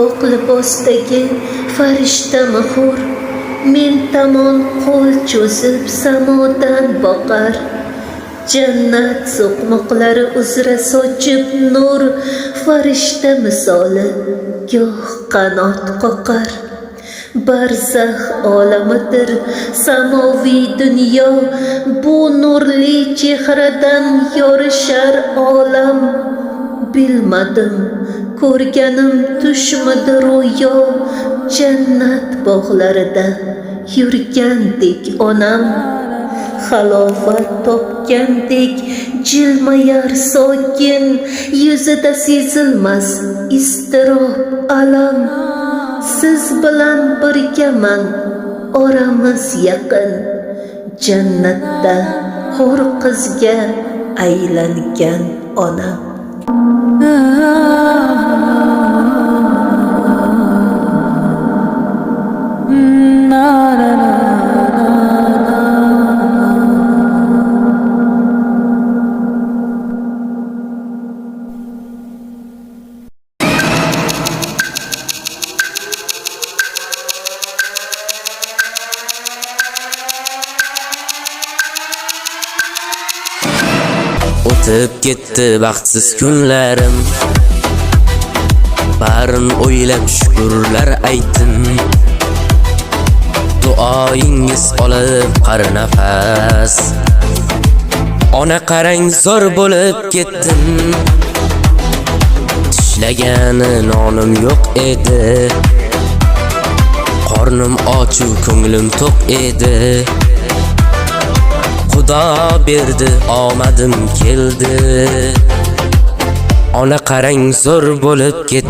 oq libosdagi farishta mahur men tomon qo'l cho'zib samodan boqar. Jannat so'qmoqlari uzra sochib nur farishta misoli goh qanot qoqar. Barzax olamidir samoviy dunyo, bu nurli chehradan yorishar olam. Bilmadim ko'rganim tushmidi ro'yo, jannat bog'larida yurgandek onam. Halovat topgandek jilmayar sokin, yuzida sezilmas iztirob alam. Siz bilan birgaman, oramiz yaqin, jannatda hur qizga aylangan onam. O'tib ketdi baxtsiz kunlarim, barin o'ylab shukrlar aytdim. Duoyingiz olib qari nafas, ona qarang zo'r bo'lib ketdim. Tishlagani nonim yo'q edi, qornim och, ko'nglim to'q edi. Xudo berdi, omadim keldi. Ona qarang zo'r bo'lib ketdi.